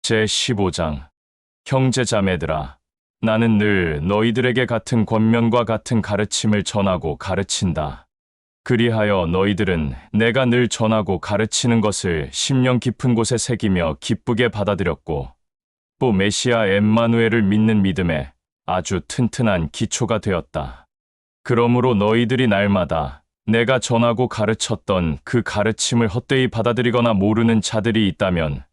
제15장 형제자매들아, 나는 늘 너희들에게 같은 권면과 같은 가르침을 전하고 가르친다. 그리하여 너희들은 내가 늘 전하고 가르치는 것을 심령 깊은 곳에 새기며 기쁘게 받아들였고, 또 메시아 엠마누엘을 믿는 믿음에 아주 튼튼한 기초가 되었다. 그러므로 너희들이 날마다 내가 전하고 가르쳤던 그 가르침을 헛되이 받아들이거나 모르는 자들이 있다면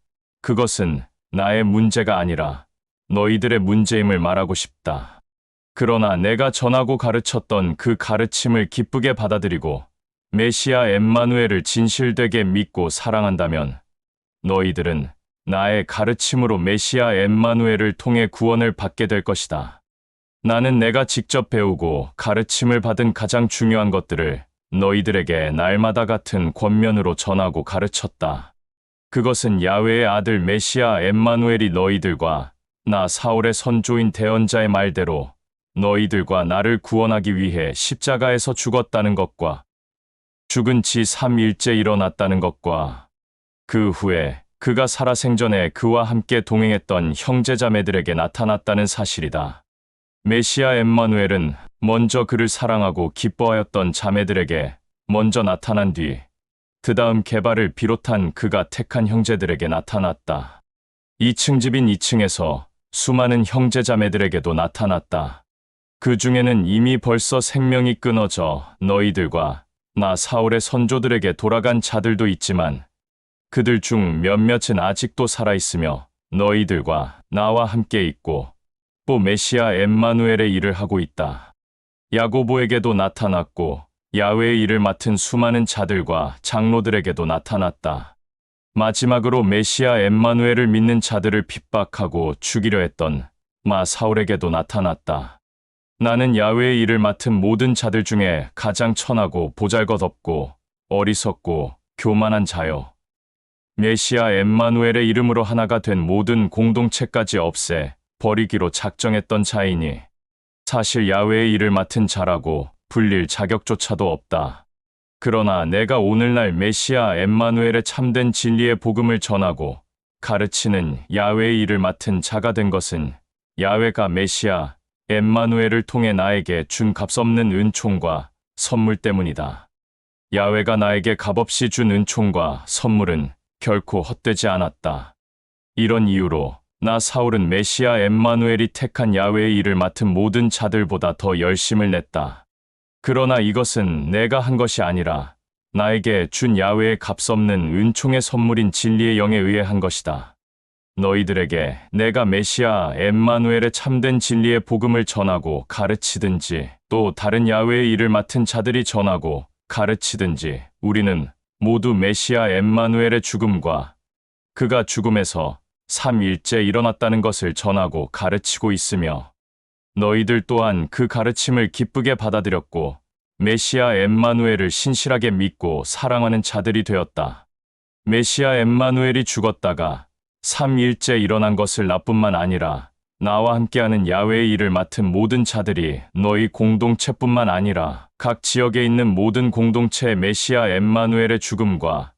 그것은 나의 문제가 아니라 너희들의 문제임을 말하고 싶다. 그러나 내가 전하고 가르쳤던 그 가르침을 기쁘게 받아들이고 메시아 엠마누엘을 진실되게 믿고 사랑한다면 너희들은 나의 가르침으로 메시아 엠마누엘을 통해 구원을 받게 될 것이다. 나는 내가 직접 배우고 가르침을 받은 가장 중요한 것들을 너희들에게 날마다 같은 권면으로 전하고 가르쳤다. 그것은 야훼의 아들 메시아 엠마누엘이 너희들과 나 사울의 선조인 대언자의 말대로 너희들과 나를 구원하기 위해 십자가에서 죽었다는 것과 죽은 지 3일째 일어났다는 것과 그 후에 그가 살아생전에 그와 함께 동행했던 형제자매들에게 나타났다는 사실이다. 메시아 엠마누엘은 먼저 그를 사랑하고 기뻐하였던 자매들에게 먼저 나타난 뒤 그 다음 게바를 비롯한 그가 택한 형제들에게 나타났다. 2층 집인 2층에서 수많은 형제자매들에게도 나타났다. 그 중에는 이미 벌써 생명이 끊어져 너희들과 나 사울의 선조들에게 돌아간 자들도 있지만 그들 중 몇몇은 아직도 살아있으며 너희들과 나와 함께 있고 또 메시아 엠마누엘의 일을 하고 있다. 야고보에게도 나타났고 야훼의 일을 맡은 수많은 자들과 장로들에게도 나타났다. 마지막으로 메시아 엠마누엘을 믿는 자들을 핍박하고 죽이려 했던 마 사울에게도 나타났다. 나는 야훼의 일을 맡은 모든 자들 중에 가장 천하고 보잘것없고 어리석고 교만한 자요. 메시아 엠마누엘의 이름으로 하나가 된 모든 공동체까지 없애 버리기로 작정했던 자이니 사실 야훼의 일을 맡은 자라고 불릴 자격조차도 없다. 그러나 내가 오늘날 메시아 엠마누엘의 참된 진리의 복음을 전하고 가르치는 야훼의 일을 맡은 자가 된 것은 야훼가 메시아 엠마누엘을 통해 나에게 준 값없는 은총과 선물 때문이다. 야훼가 나에게 값없이 준 은총과 선물은 결코 헛되지 않았다. 이런 이유로 나 사울은 메시아 엠마누엘이 택한 야훼의 일을 맡은 모든 자들보다 더 열심을 냈다. 그러나 이것은 내가 한 것이 아니라 나에게 준 야훼의 값없는 은총의 선물인 진리의 영에 의해 한 것이다. 너희들에게 내가 메시아 엠마누엘의 참된 진리의 복음을 전하고 가르치든지 또 다른 야훼의 일을 맡은 자들이 전하고 가르치든지 우리는 모두 메시아 엠마누엘의 죽음과 그가 죽음에서 3일째 일어났다는 것을 전하고 가르치고 있으며 너희들 또한 그 가르침을 기쁘게 받아들였고 메시아 엠마누엘을 신실하게 믿고 사랑하는 자들이 되었다. 메시아 엠마누엘이 죽었다가 3일째 일어난 것을 나뿐만 아니라 나와 함께하는 야훼의 일을 맡은 모든 자들이 너희 공동체뿐만 아니라 각 지역에 있는 모든 공동체의 메시아 엠마누엘의 죽음과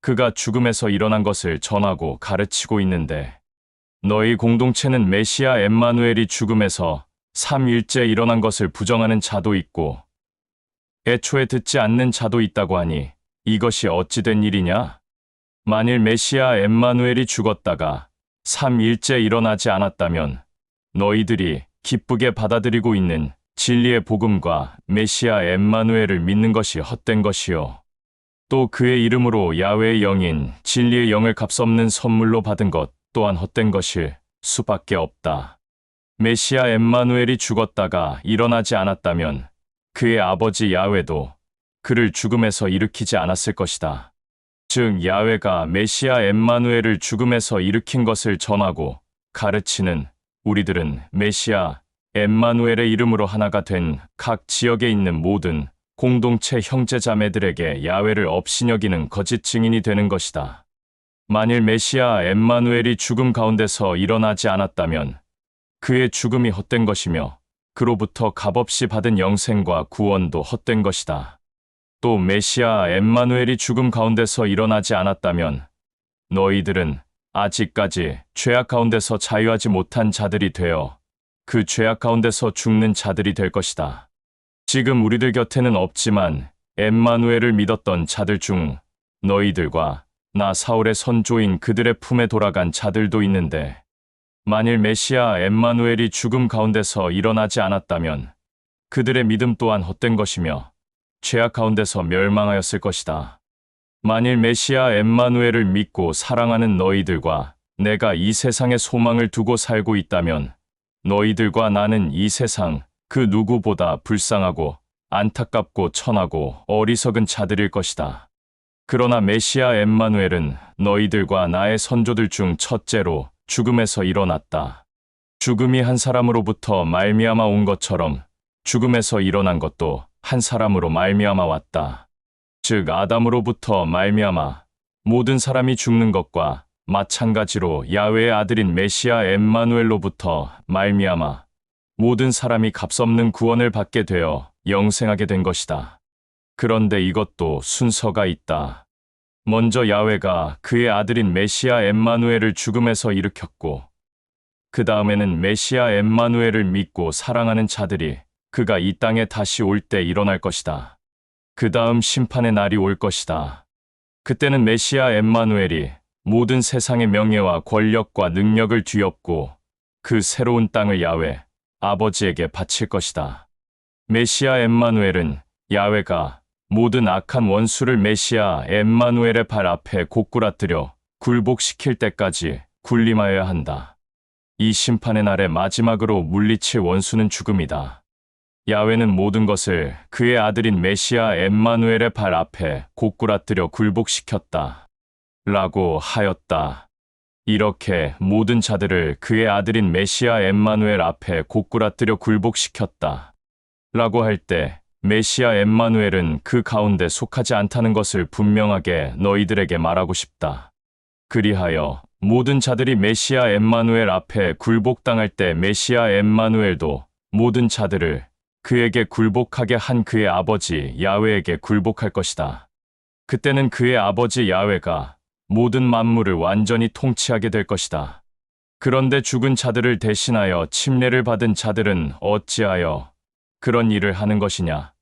그가 죽음에서 일어난 것을 전하고 가르치고 있는데 너희 공동체는 메시아 엠마누엘이 죽음에서 3일째 일어난 것을 부정하는 자도 있고 애초에 듣지 않는 자도 있다고 하니 이것이 어찌 된 일이냐? 만일 메시아 엠마누엘이 죽었다가 3일째 일어나지 않았다면 너희들이 기쁘게 받아들이고 있는 진리의 복음과 메시아 엠마누엘을 믿는 것이 헛된 것이요. 또 그의 이름으로 야훼의 영인 진리의 영을 값없는 선물로 받은 것 또한 헛된 것일 수밖에 없다. 메시아 엠마누엘이 죽었다가 일어나지 않았다면 그의 아버지 야훼도 그를 죽음에서 일으키지 않았을 것이다. 즉 야훼가 메시아 엠마누엘을 죽음에서 일으킨 것을 전하고 가르치는 우리들은 메시아 엠마누엘의 이름으로 하나가 된 각 지역에 있는 모든 공동체 형제자매들에게 야훼를 업신여기는 거짓 증인이 되는 것이다. 만일 메시아 엠마누엘이 죽음 가운데서 일어나지 않았다면 그의 죽음이 헛된 것이며 그로부터 값없이 받은 영생과 구원도 헛된 것이다. 또 메시아 엠마누엘이 죽음 가운데서 일어나지 않았다면 너희들은 아직까지 죄악 가운데서 자유하지 못한 자들이 되어 그 죄악 가운데서 죽는 자들이 될 것이다. 지금 우리들 곁에는 없지만 엠마누엘을 믿었던 자들 중 너희들과 나 사울의 선조인 그들의 품에 돌아간 자들도 있는데, 만일 메시아 엠마누엘이 죽음 가운데서 일어나지 않았다면 그들의 믿음 또한 헛된 것이며 죄악 가운데서 멸망하였을 것이다. 만일 메시아 엠마누엘을 믿고 사랑하는 너희들과 내가 이 세상에 소망을 두고 살고 있다면 너희들과 나는 이 세상 그 누구보다 불쌍하고 안타깝고 천하고 어리석은 자들일 것이다. 그러나 메시아 엠마누엘은 너희들과 나의 선조들 중 첫째로 죽음에서 일어났다. 죽음이 한 사람으로부터 말미암아 온 것처럼 죽음에서 일어난 것도 한 사람으로 말미암아 왔다. 즉 아담으로부터 말미암아 모든 사람이 죽는 것과 마찬가지로 야훼의 아들인 메시아 엠마누엘로부터 말미암아 모든 사람이 값없는 구원을 받게 되어 영생하게 된 것이다. 그런데 이것도 순서가 있다. 먼저 야훼가 그의 아들인 메시아 엠마누엘을 죽음에서 일으켰고, 그 다음에는 메시아 엠마누엘을 믿고 사랑하는 자들이 그가 이 땅에 다시 올 때 일어날 것이다. 그 다음 심판의 날이 올 것이다. 그때는 메시아 엠마누엘이 모든 세상의 명예와 권력과 능력을 뒤엎고 그 새로운 땅을 야훼 아버지에게 바칠 것이다. 메시아 엠마누엘은 야훼가 모든 악한 원수를 메시아 엠마누엘의 발 앞에 고꾸라뜨려 굴복시킬 때까지 군림하여야 한다. 이 심판의 날에 마지막으로 물리칠 원수는 죽음이다. 야훼는 모든 것을 그의 아들인 메시아 엠마누엘의 발 앞에 고꾸라뜨려 굴복시켰다. 라고 하였다. 이렇게 모든 자들을 그의 아들인 메시아 엠마누엘 앞에 고꾸라뜨려 굴복시켰다. 라고 할 때 메시아 엠마누엘은 그 가운데 속하지 않다는 것을 분명하게 너희들에게 말하고 싶다. 그리하여 모든 자들이 메시아 엠마누엘 앞에 굴복당할 때 메시아 엠마누엘도 모든 자들을 그에게 굴복하게 한 그의 아버지 야훼에게 굴복할 것이다. 그때는 그의 아버지 야훼가 모든 만물을 완전히 통치하게 될 것이다. 그런데 죽은 자들을 대신하여 침례를 받은 자들은 어찌하여 그런 일을 하는 것이냐?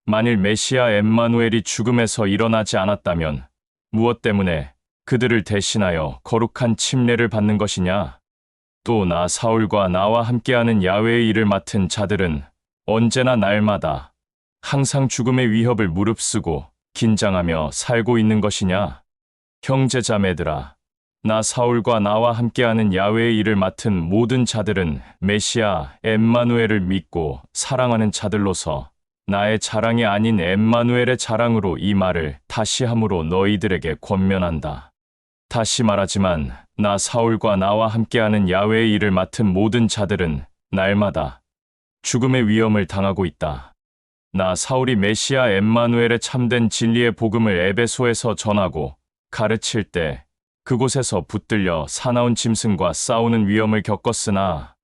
만일 메시아 엠마누엘이 죽음에서 일어나지 않았다면 무엇 때문에 그들을 대신하여 거룩한 침례를 받는 것이냐? 또 나 사울과 나와 함께하는 야훼의 일을 맡은 자들은 언제나 날마다 항상 죽음의 위협을 무릅쓰고 긴장하며 살고 있는 것이냐? 형제자매들아, 나 사울과 나와 함께하는 야훼의 일을 맡은 모든 자들은 메시아 엠마누엘을 믿고 사랑하는 자들로서 나의 자랑이 아닌 엠마누엘의 자랑으로 이 말을 다시 함으로 너희들에게 권면한다. 다시 말하지만 나 사울과 나와 함께하는 야훼의 일을 맡은 모든 자들은 날마다 죽음의 위험을 당하고 있다. 나 사울이 메시아 엠마누엘의 참된 진리의 복음을 에베소에서 전하고 가르칠 때 그곳에서 붙들려 사나운 짐승과 싸우는 위험을 겪었으나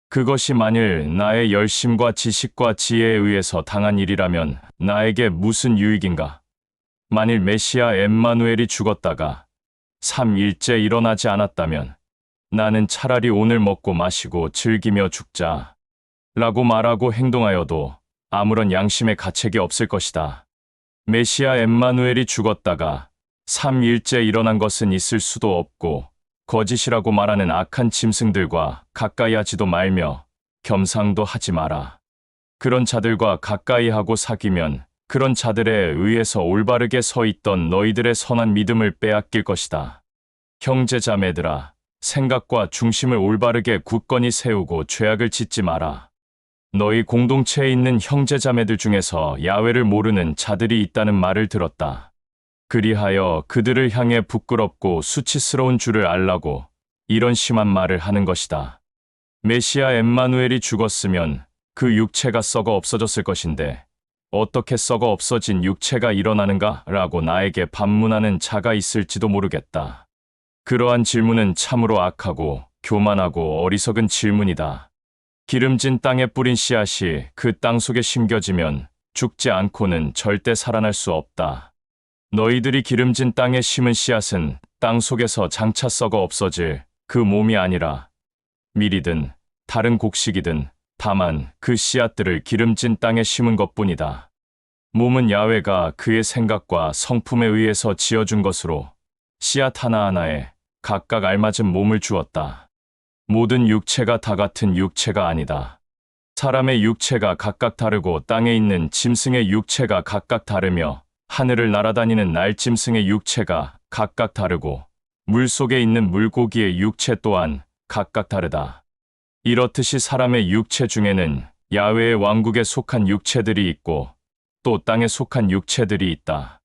그것이 만일 나의 열심과 지식과 지혜에 의해서 당한 일이라면 나에게 무슨 유익인가? 만일 메시아 엠마누엘이 죽었다가 3일째 일어나지 않았다면 나는 차라리 오늘 먹고 마시고 즐기며 죽자 라고 말하고 행동하여도 아무런 양심의 가책이 없을 것이다. 메시아 엠마누엘이 죽었다가 3일째 일어난 것은 있을 수도 없고 거짓이라고 말하는 악한 짐승들과 가까이 하지도 말며 겸상도 하지 마라. 그런 자들과 가까이 하고 사귀면 그런 자들에 의해서 올바르게 서 있던 너희들의 선한 믿음을 빼앗길 것이다. 형제자매들아, 생각과 중심을 올바르게 굳건히 세우고 죄악을 짓지 마라. 너희 공동체에 있는 형제자매들 중에서 야훼를 모르는 자들이 있다는 말을 들었다. 그리하여 그들을 향해 부끄럽고 수치스러운 줄을 알라고 이런 심한 말을 하는 것이다. 메시아 엠마누엘이 죽었으면 그 육체가 썩어 없어졌을 것인데 어떻게 썩어 없어진 육체가 일어나는가? 라고 나에게 반문하는 자가 있을지도 모르겠다. 그러한 질문은 참으로 악하고 교만하고 어리석은 질문이다. 기름진 땅에 뿌린 씨앗이 그 땅 속에 심겨지면 죽지 않고는 절대 살아날 수 없다. 너희들이 기름진 땅에 심은 씨앗은 땅 속에서 장차 썩어 없어질 그 몸이 아니라 밀이든 다른 곡식이든 다만 그 씨앗들을 기름진 땅에 심은 것뿐이다. 몸은 야훼가 그의 생각과 성품에 의해서 지어준 것으로 씨앗 하나하나에 각각 알맞은 몸을 주었다. 모든 육체가 다 같은 육체가 아니다. 사람의 육체가 각각 다르고 땅에 있는 짐승의 육체가 각각 다르며 하늘을 날아다니는 날짐승의 육체가 각각 다르고 물속에 있는 물고기의 육체 또한 각각 다르다. 이렇듯이 사람의 육체 중에는 야훼의 왕국에 속한 육체들이 있고 또 땅에 속한 육체들이 있다.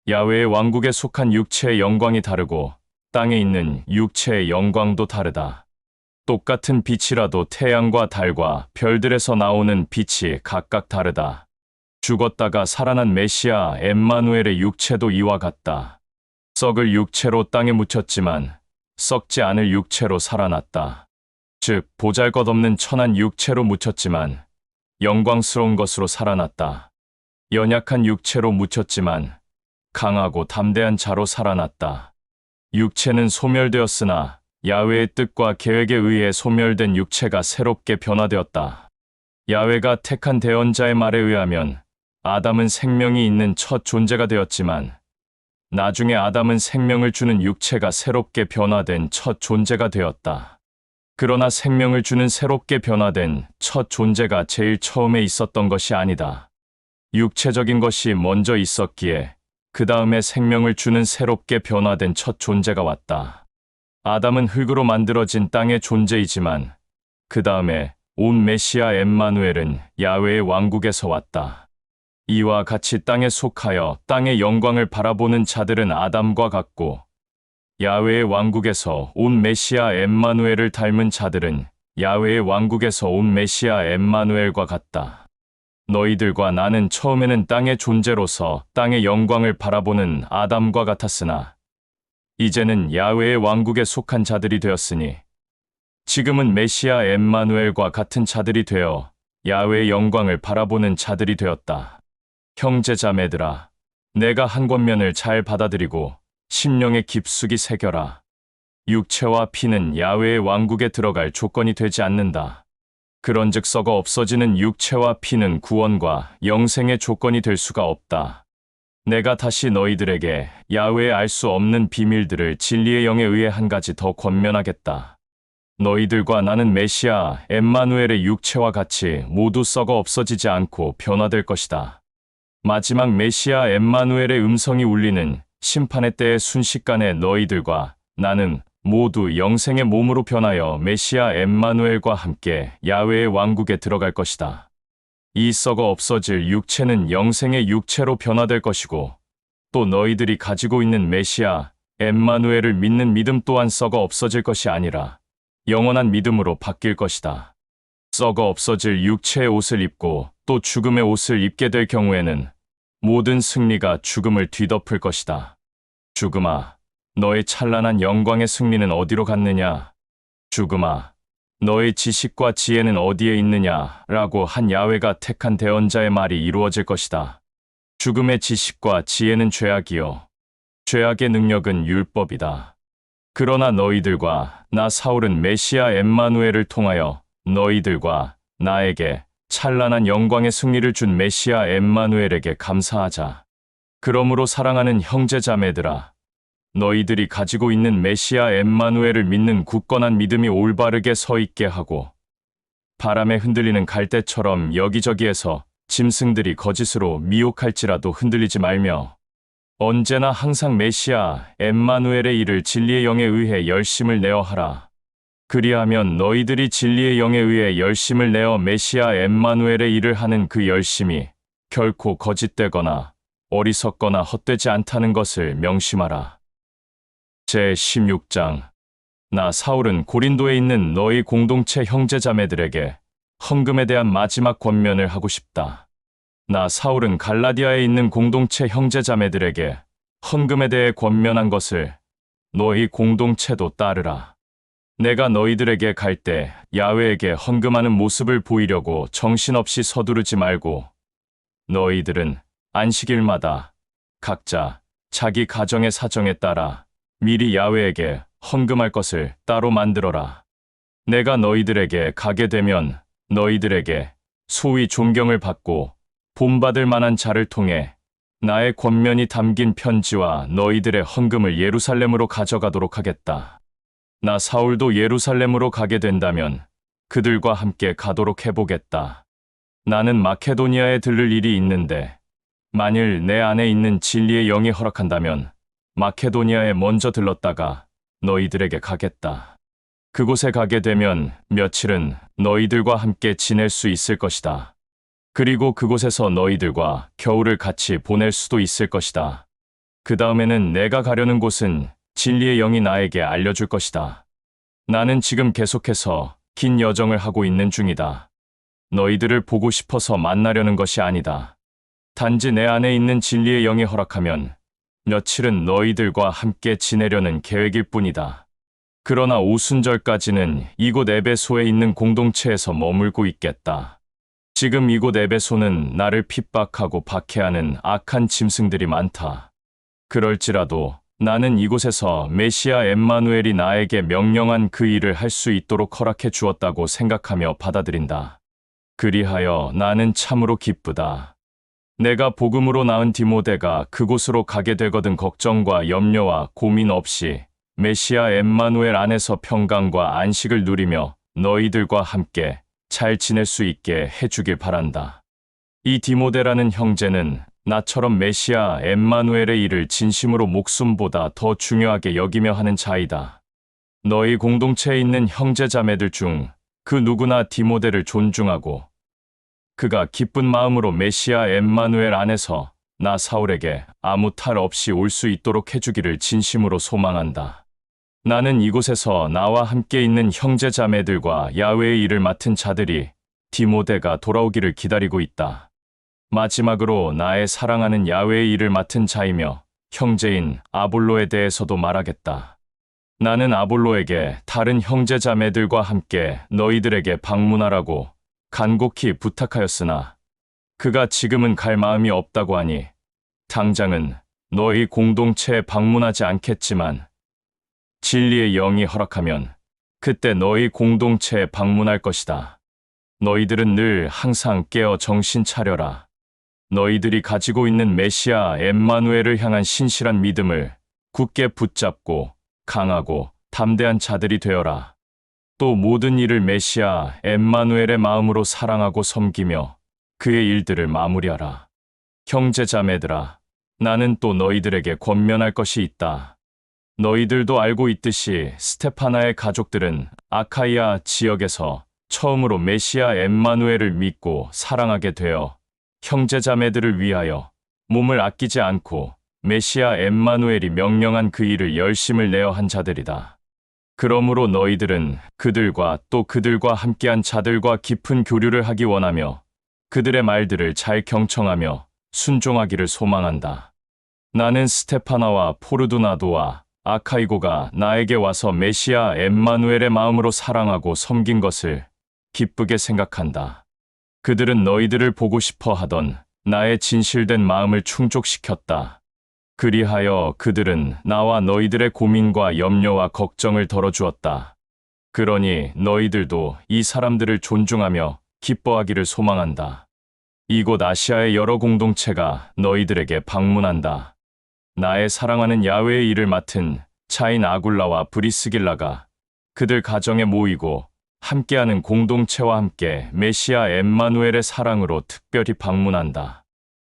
야훼의 왕국에 속한 육체의 영광이 다르고 땅에 있는 육체의 영광도 다르다. 똑같은 빛이라도 태양과 달과 별들에서 나오는 빛이 각각 다르다. 죽었다가 살아난 메시아 엠마누엘의 육체도 이와 같다. 썩을 육체로 땅에 묻혔지만 썩지 않을 육체로 살아났다. 즉 보잘것없는 천한 육체로 묻혔지만 영광스러운 것으로 살아났다. 연약한 육체로 묻혔지만 강하고 담대한 자로 살아났다. 육체는 소멸되었으나 야훼의 뜻과 계획에 의해 소멸된 육체가 새롭게 변화되었다. 야훼가 택한 대언자의 말에 의하면 아담은 생명이 있는 첫 존재가 되었지만 나중에 아담은 생명을 주는 육체가 새롭게 변화된 첫 존재가 되었다. 그러나 생명을 주는 새롭게 변화된 첫 존재가 제일 처음에 있었던 것이 아니다. 육체적인 것이 먼저 있었기에 그 다음에 생명을 주는 새롭게 변화된 첫 존재가 왔다. 아담은 흙으로 만들어진 땅의 존재이지만 그 다음에 온 메시아 엠마누엘은 야훼의 왕국에서 왔다. 이와 같이 땅에 속하여 땅의 영광을 바라보는 자들은 아담과 같고 야훼의 왕국에서 온 메시아 엠마누엘을 닮은 자들은 야훼의 왕국에서 온 메시아 엠마누엘과 같다. 너희들과 나는 처음에는 땅의 존재로서 땅의 영광을 바라보는 아담과 같았으나 이제는 야훼의 왕국에 속한 자들이 되었으니 지금은 메시아 엠마누엘과 같은 자들이 되어 야훼의 영광을 바라보는 자들이 되었다. 형제자매들아, 내가 한 권면을 잘 받아들이고 심령에 깊숙이 새겨라. 육체와 피는 야훼의 왕국에 들어갈 조건이 되지 않는다. 그런즉 썩어 없어지는 육체와 피는 구원과 영생의 조건이 될 수가 없다. 내가 다시 너희들에게 야훼의 알 수 없는 비밀들을 진리의 영에 의해 한 가지 더 권면하겠다. 너희들과 나는 메시아 엠마누엘의 육체와 같이 모두 썩어 없어지지 않고 변화될 것이다. 마지막 메시아 엠마누엘의 음성이 울리는 심판의 때에 순식간에 너희들과 나는 모두 영생의 몸으로 변하여 메시아 엠마누엘과 함께 야훼의 왕국에 들어갈 것이다. 이 썩어 없어질 육체는 영생의 육체로 변화될 것이고 또 너희들이 가지고 있는 메시아 엠마누엘을 믿는 믿음 또한 썩어 없어질 것이 아니라 영원한 믿음으로 바뀔 것이다. 썩어 없어질 육체의 옷을 입고 또 죽음의 옷을 입게 될 경우에는 모든 승리가 죽음을 뒤덮을 것이다. 죽음아, 너의 찬란한 영광의 승리는 어디로 갔느냐? 죽음아, 너의 지식과 지혜는 어디에 있느냐? 라고 한 야훼가 택한 대언자의 말이 이루어질 것이다. 죽음의 지식과 지혜는 죄악이요. 죄악의 능력은 율법이다. 그러나 너희들과 나 사울은 메시아 엠마누엘을 통하여 너희들과 나에게 찬란한 영광의 승리를 준 메시아 엠마누엘에게 감사하자. 그러므로 사랑하는 형제자매들아, 너희들이 가지고 있는 메시아 엠마누엘을 믿는 굳건한 믿음이 올바르게 서 있게 하고 바람에 흔들리는 갈대처럼 여기저기에서 짐승들이 거짓으로 미혹할지라도 흔들리지 말며 언제나 항상 메시아 엠마누엘의 일을 진리의 영에 의해 열심을 내어 하라. 그리하면 너희들이 진리의 영에 의해 열심을 내어 메시아 엠마누엘의 일을 하는 그 열심이 결코 거짓되거나 어리석거나 헛되지 않다는 것을 명심하라. 제16장. 나 사울은 고린도에 있는 너희 공동체 형제자매들에게 헌금에 대한 마지막 권면을 하고 싶다. 나 사울은 갈라디아에 있는 공동체 형제자매들에게 헌금에 대해 권면한 것을 너희 공동체도 따르라. 내가 너희들에게 갈 때 야훼에게 헌금하는 모습을 보이려고 정신없이 서두르지 말고 너희들은 안식일마다 각자 자기 가정의 사정에 따라 미리 야훼에게 헌금할 것을 따로 만들어라. 내가 너희들에게 가게 되면 너희들에게 소위 존경을 받고 본받을 만한 자를 통해 나의 권면이 담긴 편지와 너희들의 헌금을 예루살렘으로 가져가도록 하겠다. 나 사울도 예루살렘으로 가게 된다면 그들과 함께 가도록 해보겠다. 나는 마케도니아에 들를 일이 있는데 만일 내 안에 있는 진리의 영이 허락한다면 마케도니아에 먼저 들렀다가 너희들에게 가겠다. 그곳에 가게 되면 며칠은 너희들과 함께 지낼 수 있을 것이다. 그리고 그곳에서 너희들과 겨울을 같이 보낼 수도 있을 것이다. 그 다음에는 내가 가려는 곳은 진리의 영이 나에게 알려줄 것이다. 나는 지금 계속해서 긴 여정을 하고 있는 중이다. 너희들을 보고 싶어서 만나려는 것이 아니다. 단지 내 안에 있는 진리의 영이 허락하면 며칠은 너희들과 함께 지내려는 계획일 뿐이다. 그러나 오순절까지는 이곳 에베소에 있는 공동체에서 머물고 있겠다. 지금 이곳 에베소는 나를 핍박하고 박해하는 악한 짐승들이 많다. 그럴지라도 나는 이곳에서 메시아 엠마누엘이 나에게 명령한 그 일을 할 수 있도록 허락해 주었다고 생각하며 받아들인다. 그리하여 나는 참으로 기쁘다. 내가 복음으로 낳은 디모데가 그곳으로 가게 되거든 걱정과 염려와 고민 없이 메시아 엠마누엘 안에서 평강과 안식을 누리며 너희들과 함께 잘 지낼 수 있게 해주길 바란다. 이 디모데라는 형제는 나처럼 메시아 엠마누엘의 일을 진심으로 목숨보다 더 중요하게 여기며 하는 자이다. 너희 공동체에 있는 형제자매들 중 그 누구나 디모데를 존중하고 그가 기쁜 마음으로 메시아 엠마누엘 안에서 나 사울에게 아무 탈 없이 올 수 있도록 해주기를 진심으로 소망한다. 나는 이곳에서 나와 함께 있는 형제자매들과 야훼의 일을 맡은 자들이 디모데가 돌아오기를 기다리고 있다. 마지막으로 나의 사랑하는 야훼의 일을 맡은 자이며 형제인 아볼로에 대해서도 말하겠다. 나는 아볼로에게 다른 형제자매들과 함께 너희들에게 방문하라고 간곡히 부탁하였으나 그가 지금은 갈 마음이 없다고 하니 당장은 너희 공동체에 방문하지 않겠지만 진리의 영이 허락하면 그때 너희 공동체에 방문할 것이다. 너희들은 늘 항상 깨어 정신 차려라. 너희들이 가지고 있는 메시아 엠마누엘을 향한 신실한 믿음을 굳게 붙잡고 강하고 담대한 자들이 되어라. 또 모든 일을 메시아 엠마누엘의 마음으로 사랑하고 섬기며 그의 일들을 마무리하라. 형제자매들아, 나는 또 너희들에게 권면할 것이 있다. 너희들도 알고 있듯이 스테파나의 가족들은 아카이아 지역에서 처음으로 메시아 엠마누엘을 믿고 사랑하게 되어 형제자매들을 위하여 몸을 아끼지 않고 메시아 엠마누엘이 명령한 그 일을 열심을 내어 한 자들이다. 그러므로 너희들은 그들과 또 그들과 함께한 자들과 깊은 교류를 하기 원하며 그들의 말들을 잘 경청하며 순종하기를 소망한다. 나는 스테파나와 포르두나도와 아카이고가 나에게 와서 메시아 엠마누엘의 마음으로 사랑하고 섬긴 것을 기쁘게 생각한다. 그들은 너희들을 보고 싶어 하던 나의 진실된 마음을 충족시켰다. 그리하여 그들은 나와 너희들의 고민과 염려와 걱정을 덜어주었다. 그러니 너희들도 이 사람들을 존중하며 기뻐하기를 소망한다. 이곳 아시아의 여러 공동체가 너희들에게 방문한다. 나의 사랑하는 야훼의 일을 맡은 차인 아굴라와 브리스길라가 그들 가정에 모이고 함께하는 공동체와 함께 메시아 엠마누엘의 사랑으로 특별히 방문한다.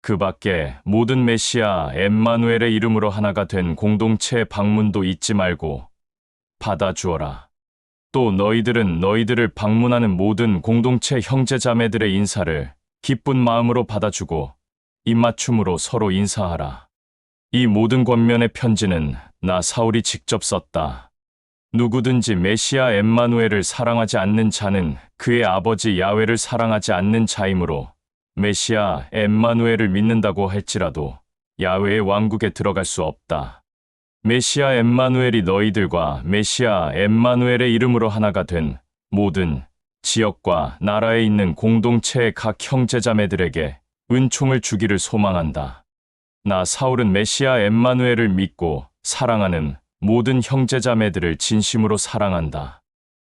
그 밖에 모든 메시아 엠마누엘의 이름으로 하나가 된 공동체의 방문도 잊지 말고 받아주어라. 또 너희들은 너희들을 방문하는 모든 공동체 형제자매들의 인사를 기쁜 마음으로 받아주고 입맞춤으로 서로 인사하라. 이 모든 권면의 편지는 나 사울이 직접 썼다. 누구든지 메시아 엠마누엘을 사랑하지 않는 자는 그의 아버지 야훼를 사랑하지 않는 자이므로 메시아 엠마누엘을 믿는다고 할지라도 야훼의 왕국에 들어갈 수 없다. 메시아 엠마누엘이 너희들과 메시아 엠마누엘의 이름으로 하나가 된 모든 지역과 나라에 있는 공동체의 각 형제자매들에게 은총을 주기를 소망한다. 나 사울은 메시아 엠마누엘을 믿고 사랑하는 모든 형제자매들을 진심으로 사랑한다.